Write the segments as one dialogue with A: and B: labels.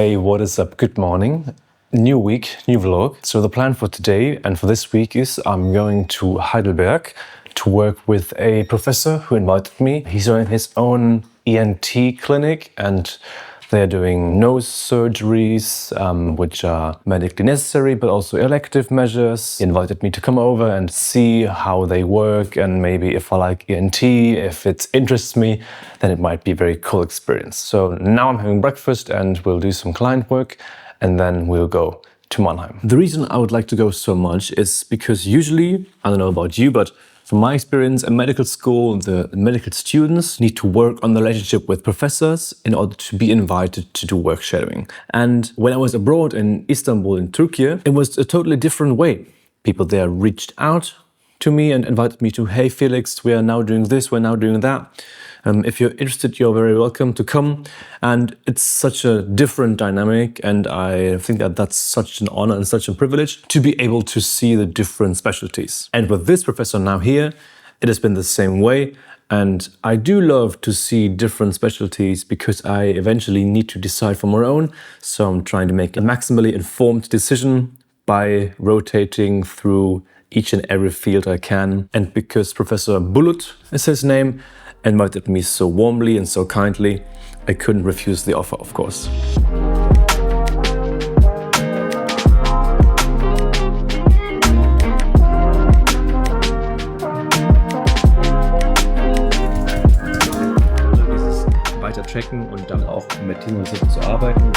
A: Hey, what is up? Good morning. New week, new vlog. So the plan for today and for this week is I'm going to Heidelberg to work with a professor who invited me. He's doing his own ENT clinic and they're doing nose surgeries, which are medically necessary, but also elective measures. He invited me to come over and see how they work, and maybe if I like ENT, if it interests me, then it might be a very cool experience. So now I'm having breakfast and we'll do some client work, and then we'll go to Mannheim. The reason I would like to go so much is because usually, I don't know about you, but from my experience, in medical school, the medical students need to work on the relationship with professors in order to be invited to do work shadowing. And when I was abroad in Istanbul in Turkey, it was a totally different way. People there reached out to me and invited me to, hey Felix, we are now doing this, we're now doing that. If you're interested, you're very welcome to come. And it's such a different dynamic, and I think that that's such an honor and such a privilege to be able to see the different specialties. And with this professor now here, it has been the same way. And I do love to see different specialties because I eventually need to decide for my own. So I'm trying to make a maximally informed decision by rotating through each and every field I can. And because Professor Bulut is his name, invited me so warmly and so kindly, I couldn't refuse the offer, of course.
B: Dieses weiter tracken und dann auch mit Team zu arbeiten.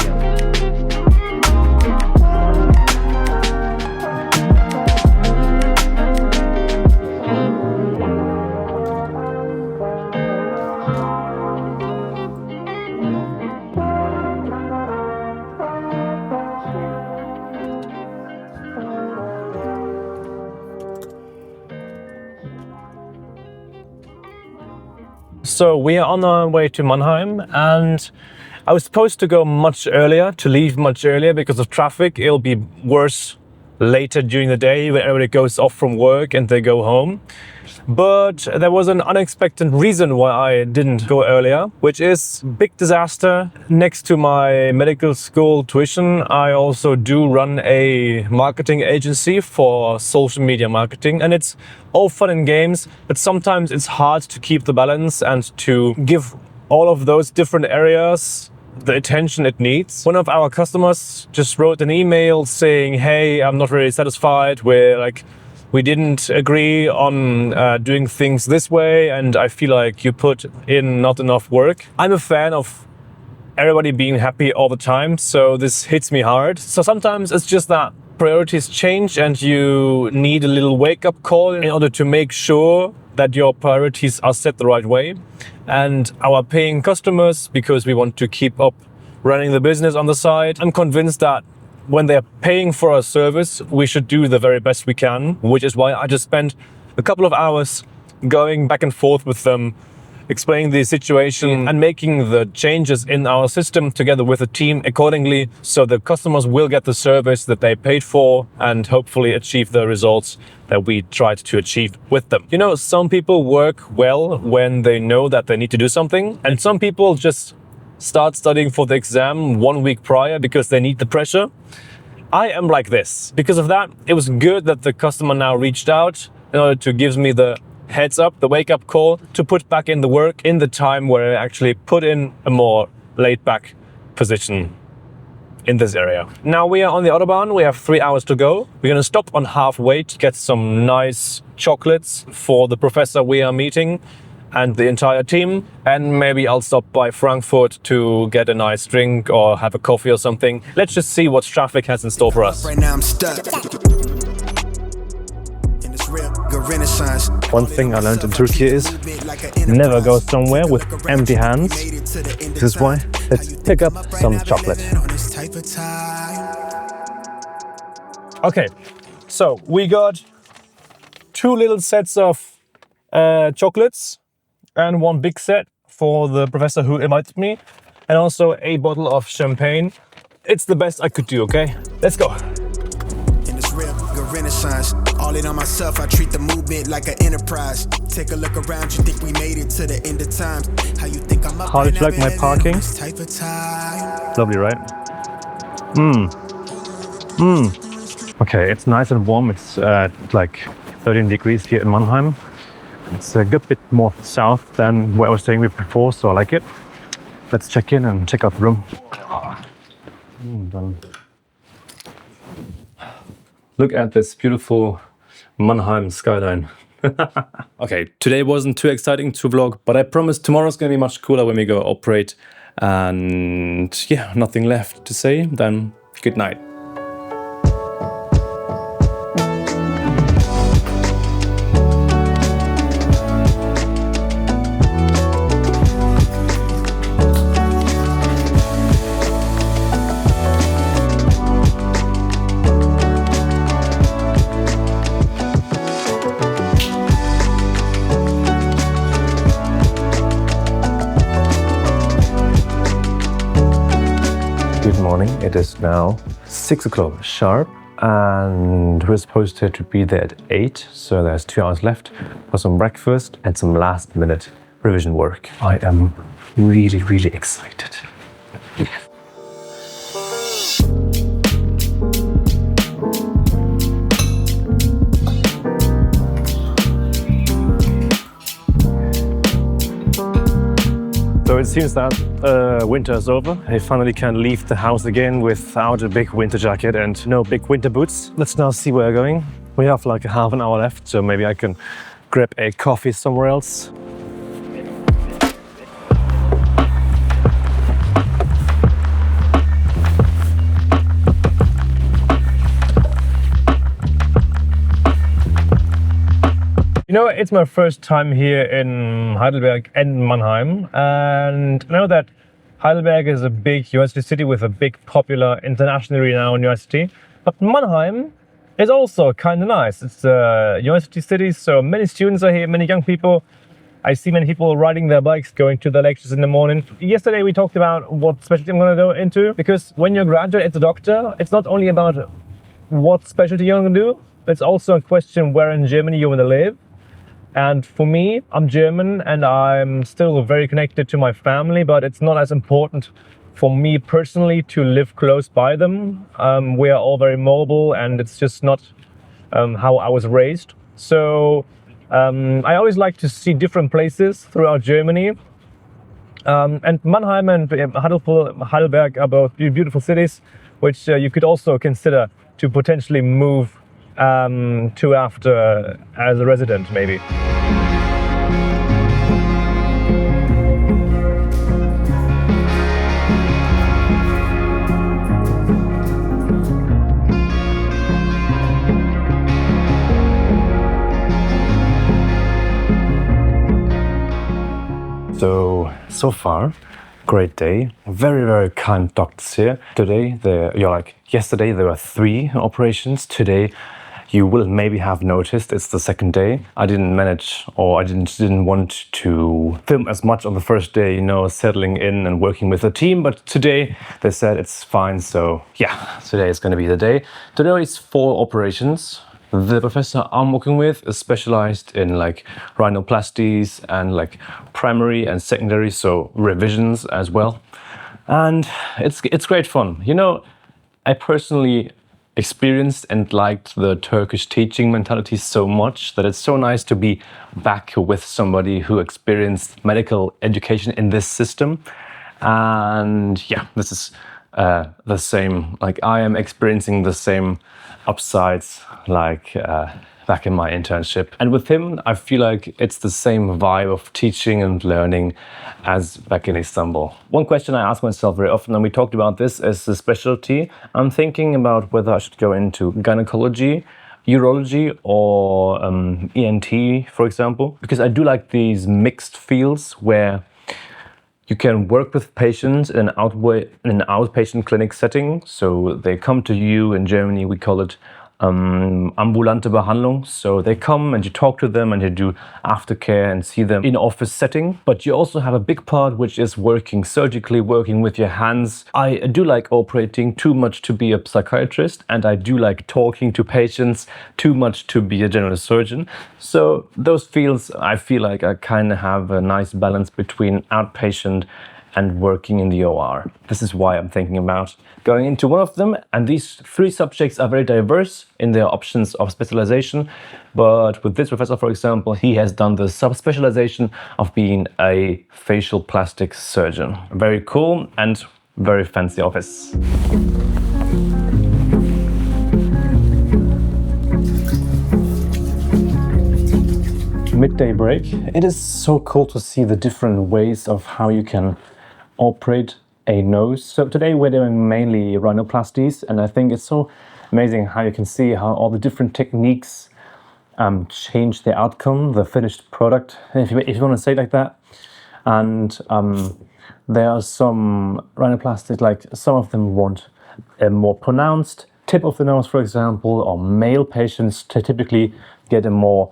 C: So we are on our way to Mannheim, and I was supposed to go much earlier, to leave much earlier because of traffic. It'll be worse later during the day when everybody goes off from work and they go home. But there was an unexpected reason why I didn't go earlier, which is big disaster. Next to my medical school tuition, I also do run a marketing agency for social media marketing, and it's all fun and games, but sometimes it's hard to keep the balance and to give all of those different areas the attention it needs. One of our customers just wrote an email saying, hey, I'm not really satisfied. We didn't agree on doing things this way, and I feel like you put in not enough work. I'm a fan of everybody being happy all the time, so this hits me hard. So sometimes it's just that priorities change and you need a little wake-up call in order to make sure that your priorities are set the right way. And our paying customers, because we want to keep up running the business on the side, I'm convinced that when they're paying for our service, we should do the very best we can, which is why I just spent a couple of hours going back and forth with them, explaining the situation and making the changes in our system together with the team accordingly, so the customers will get the service that they paid for and hopefully achieve the results that we tried to achieve with them. You know, some people work well when they know that they need to do something, and some people just start studying for the exam 1 week prior because they need the pressure. I am like this. Because of that, it was good that the customer now reached out in order to give me the heads up, the wake up call, to put back in the work in the time where I actually put in a more laid back position in this area. Now we are on the Autobahn, we have 3 hours to go. We're gonna stop on halfway to get some nice chocolates for the professor we are meeting and the entire team, and maybe I'll stop by Frankfurt to get a nice drink or have a coffee or something. Let's just see what traffic has in store for us.
D: Right now I'm stuck.
C: One thing I learned in Turkey is never go somewhere with empty hands. This is why. Let's pick up some chocolate. Okay, so we got 2 little sets of chocolates and 1 big set for the professor who invited me, and also a bottle of champagne. It's the best I could do, okay? Let's go.
D: In this real good renaissance, all in on myself, I treat the movement like an enterprise. Take a look around, you think we made it to the end of time. How you think I'm up?
C: How did you like my parking? Lovely, right? Okay, it's nice and warm. It's like 13 degrees here in Mannheim. It's a good bit more south than where I was staying with before, so I like it. Let's check in and check out the room. Done. Look at this beautiful Mannheim skyline. Okay, today wasn't too exciting to vlog, but I promise tomorrow's gonna be much cooler when we go operate. And yeah, nothing left to say than good night.
A: Good morning. It is now 6 o'clock sharp, and we're supposed to be there at 8, so there's 2 hours left for some breakfast and some last-minute revision work. I am really, really excited.
C: So it seems that winter is over. I finally can leave the house again without a big winter jacket and no big winter boots. Let's now see where we're going. We have like a half an hour left, so maybe I can grab a coffee somewhere else. You know, it's my first time here in Heidelberg and Mannheim, and I know that Heidelberg is a big university city with a big, popular, internationally renowned university, but Mannheim is also kind of nice. It's a university city, so many students are here, many young people. I see many people riding their bikes, going to the lectures in the morning. Yesterday we talked about what specialty I'm going to go into, because when you're a graduate as a doctor, it's not only about what specialty you're going to do, it's also a question where in Germany you want to live. And for me, I'm German and I'm still very connected to my family, but it's not as important for me personally to live close by them. We are all very mobile and it's just not how I was raised. So I always like to see different places throughout Germany. And Mannheim and Heidelberg are both beautiful cities, which you could also consider to potentially move to after as a resident, maybe.
A: So far, great day. Very, very kind doctors here. Today, yesterday there were 3 operations. Today, you will maybe have noticed it's the second day. I didn't manage, or I didn't want to film as much on the first day, you know, settling in and working with the team. But today they said it's fine. So yeah, today is going to be the day. Today is 4 operations. The professor I'm working with is specialized in like rhinoplasties and like primary and secondary, so revisions as well. And it's great fun. You know, I personally experienced and liked the Turkish teaching mentality so much that it's so nice to be back with somebody who experienced medical education in this system. And yeah, this is the same, like I am experiencing the same upsides like back in my internship. And with him, I feel like it's the same vibe of teaching and learning as back in Istanbul. One question I ask myself very often, and we talked about this, is the specialty. I'm thinking about whether I should go into gynecology, urology, or ENT, for example, because I do like these mixed fields where you can work with patients in an outpatient clinic setting. So they come to you. In Germany, we call it ambulante Behandlung. So they come and you talk to them and you do aftercare and see them in office setting. But you also have a big part which is working surgically, working with your hands. I do like operating too much to be a psychiatrist, and I do like talking to patients too much to be a general surgeon. So those fields, I feel like I kind of have a nice balance between outpatient and working in the OR. This is why I'm thinking about going into one of them. And these three subjects are very diverse in their options of specialization. But with this professor, for example, he has done the subspecialization of being a facial plastic surgeon. Very cool and very fancy office. Midday break. It is so cool to see the different ways of how you can operate a nose. So today we're doing mainly rhinoplasties, and I think it's so amazing how you can see how all the different techniques change the outcome, the finished product, if you want to say it like that. And there are some rhinoplasties, like some of them want a more pronounced tip of the nose, for example, or male patients typically get a more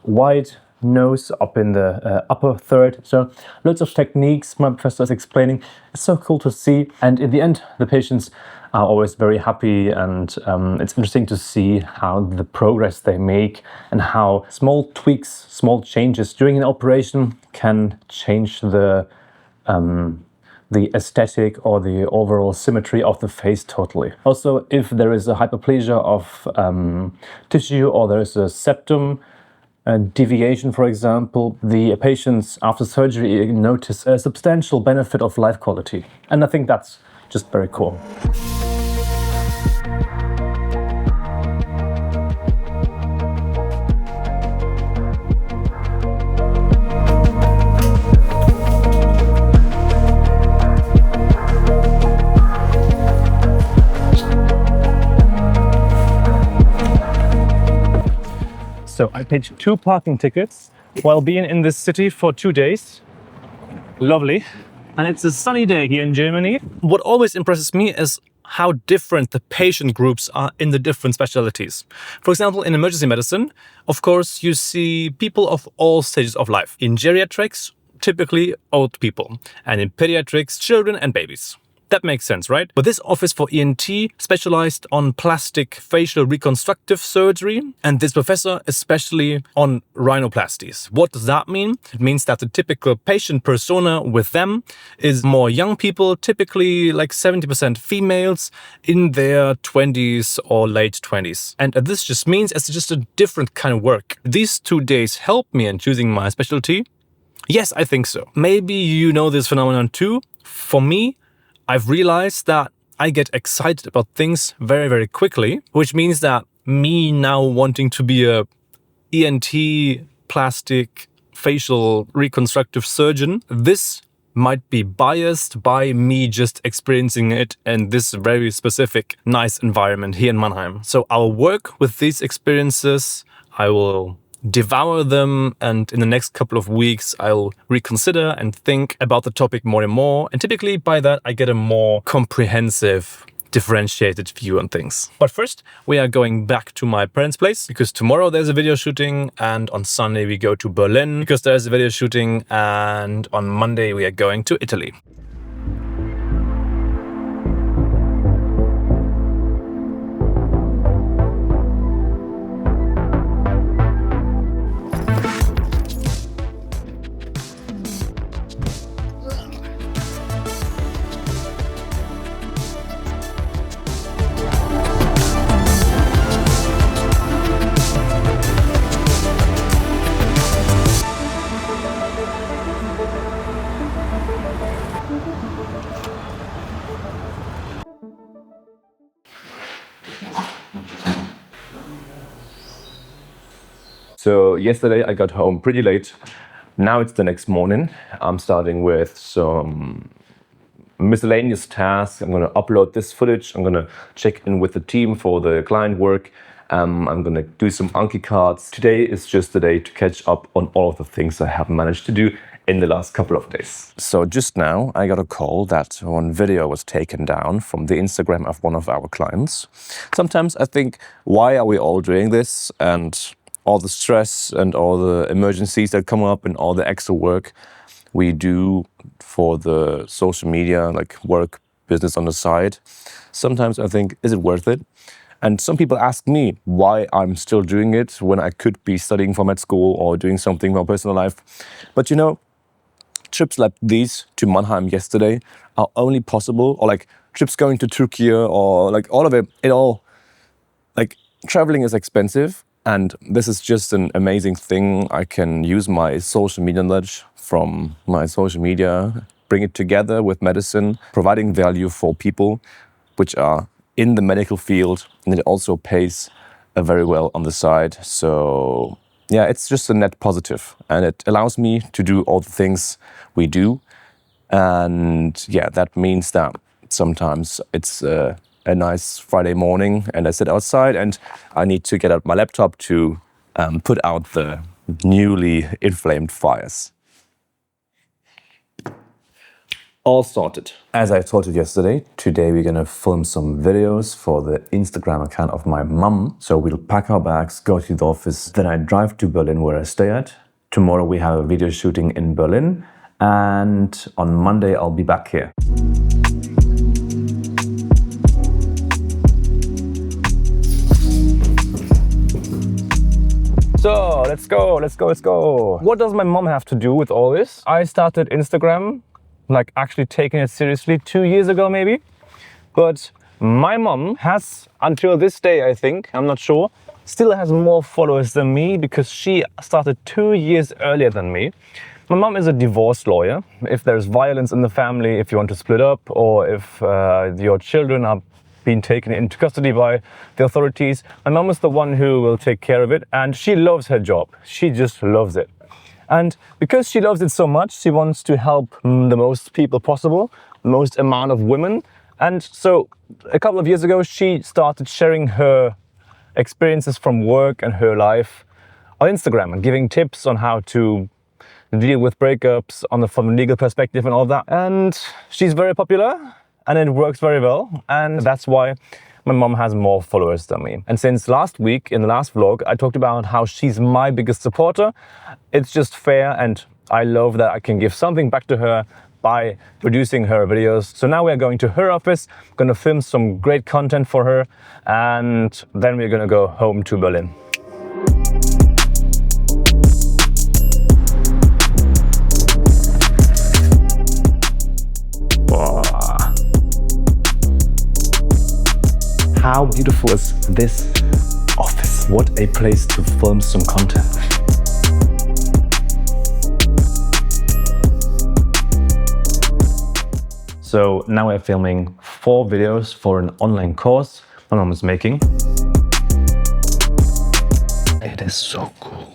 A: wide nose up in the upper third. So lots of techniques my professor is explaining. It's so cool to see, and in the end the patients are always very happy, and it's interesting to see how the progress they make and how small tweaks, small changes during an operation can change the aesthetic or the overall symmetry of the face totally. Also, if there is a hyperplasia of tissue, or there is a septum deviation, for example, the patients after surgery notice a substantial benefit of life quality. And I think that's just very cool. So I paid 2 parking tickets while being in this city for 2 days. Lovely. And it's a sunny day here in Germany. What always impresses me is how different the patient groups are in the different specialties. For example, in emergency medicine, of course, you see people of all stages of life. In geriatrics, typically old people. And in pediatrics, children and babies. That makes sense, right? But this office for ENT specialized on plastic facial reconstructive surgery, and this professor especially on rhinoplasties. What does that mean? It means that the typical patient persona with them is more young people, typically like 70% females in their 20s or late 20s. And this just means it's just a different kind of work. These 2 days helped me in choosing my specialty. Yes, I think so. Maybe you know this phenomenon too. For me, I've realized that I get excited about things very, very quickly, which means that me now wanting to be a ENT plastic facial reconstructive surgeon, this might be biased by me just experiencing it in this very specific, nice environment here in Mannheim. So I'll work with these experiences, I will devour them, and in the next couple of weeks I'll reconsider and think about the topic more and more, and typically by that I get a more comprehensive, differentiated view on things. But first we are going back to my parents' place because tomorrow there's a video shooting, and on Sunday we go to Berlin because there's a video shooting, and on Monday we are going to Italy. So yesterday I got home pretty late. Now it's the next morning. I'm starting with some miscellaneous tasks. I'm going to upload this footage. I'm going to check in with the team for the client work. I'm going to do some Anki cards. Today is just the day to catch up on all of the things I haven't managed to do in the last couple of days. So just now I got a call that one video was taken down from the Instagram of one of our clients. Sometimes I think, why are we all doing this? And all the stress and all the emergencies that come up and all the extra work we do for the social media, like work, business on the side. Sometimes I think, is it worth it? And some people ask me why I'm still doing it when I could be studying for med school or doing something in my personal life. But you know,
B: trips like these to Mannheim yesterday are only possible, or like trips going to Turkey, or like all of it, like traveling is expensive. And this is just an amazing thing. I can use my social media knowledge from my social media, bring it together with medicine, providing value for people which are in the medical field, and it also pays very well on the side. So yeah, it's just a net positive, and it allows me to do all the things we do. And yeah, that means that sometimes it's a nice Friday morning and I sit outside and I need to get out my laptop to put out the newly inflamed fires. All sorted. As I told you yesterday, today we're gonna film some videos for the Instagram account of my mum. So we'll pack our bags, go to the office, then I drive to Berlin where I stay at. Tomorrow we have a video shooting in Berlin, and on Monday I'll be back here.
C: So let's go. What does my mom have to do with all this? I started Instagram, like actually taking it seriously 2 years ago maybe. But my mom has, until this day I think, I'm not sure, still has more followers than me because she started 2 years earlier than me. My mom is a divorce lawyer. If there's violence in the family, if you want to split up, or if your children are being taken into custody by the authorities, my mom is the one who will take care of it, and she loves her job. She just loves it. And because she loves it so much, she wants to help the most people possible, the most amount of women. And so a couple of years ago, she started sharing her experiences from work and her life on Instagram and giving tips on how to deal with breakups from a legal perspective and all that. And she's very popular and it works very well. And that's why my mom has more followers than me. And since last week, in the last vlog, I talked about how she's my biggest supporter. It's just fair, and I love that I can give something back to her by producing her videos. So now we're going to her office, gonna film some great content for her, and then we're gonna go home to Berlin. How beautiful is this office? What a place to film some content. So now we're filming 4 videos for an online course my mom is making. It is so cool.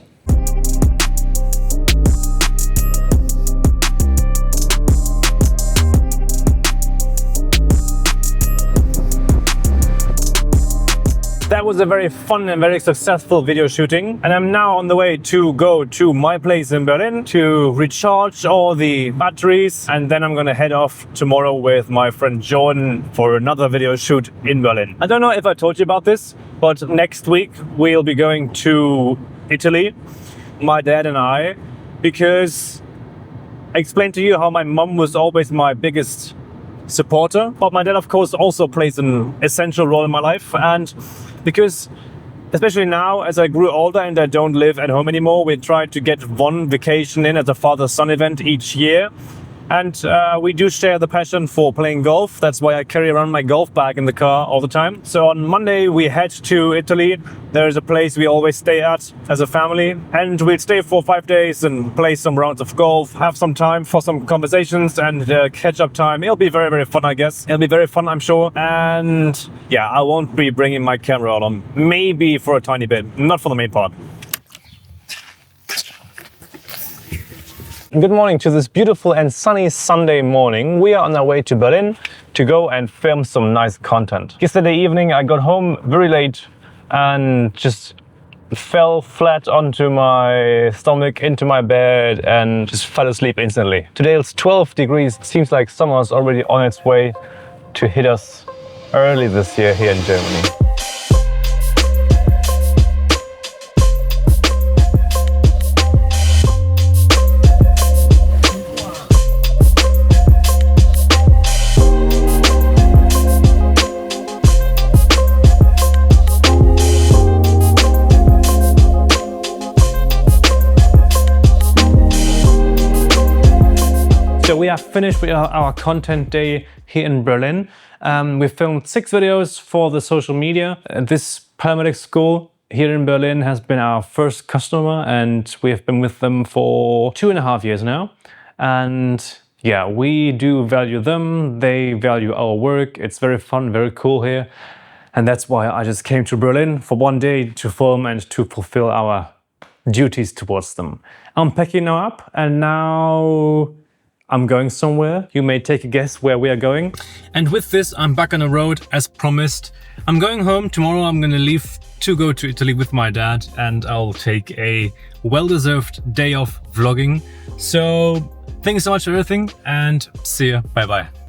C: That was a very fun and very successful video shooting, and I'm now on the way to go to my place in Berlin to recharge all the batteries, and then I'm gonna head off tomorrow with my friend Jordan for another video shoot in Berlin. I don't know if I told you about this, but next week we'll be going to Italy, my dad and I, because I explained to you how my mom was always my biggest supporter, but my dad of course also plays an essential role in my life. And because especially now as I grew older and I don't live at home anymore, we try to get one vacation in as a father-son event each year. And we do share the passion for playing golf. That's why I carry around my golf bag in the car all the time. So on Monday we head to Italy. There's a place we always stay at as a family, and we'll stay for 5 days and play some rounds of golf, have some time for some conversations and catch up time. It'll be very, very fun, I guess. It'll be very fun, I'm sure. And yeah, I won't be bringing my camera along, maybe for a tiny bit, not for the main part. Good morning to this beautiful and sunny Sunday morning. We are on our way to Berlin to go and film some nice content. Yesterday evening I got home very late and just fell flat onto my stomach, into my bed, and just fell asleep instantly. Today it's 12 degrees. It seems like summer is already on its way to hit us early this year here in Germany. we are finished with our content day here in Berlin. We filmed 6 videos for the social media. This paramedic school here in Berlin has been our first customer, and we have been with them for 2.5 years now. And yeah, we do value them. They value our work. It's very fun, very cool here. And that's why I just came to Berlin for 1 day to film and to fulfill our duties towards them. I'm packing now up, and now I'm going somewhere. You may take a guess where we are going. And with this, I'm back on the road as promised. I'm going home. Tomorrow I'm gonna leave to go to Italy with my dad, and I'll take a well-deserved day of vlogging. So thank you so much for everything, and see ya. Bye bye.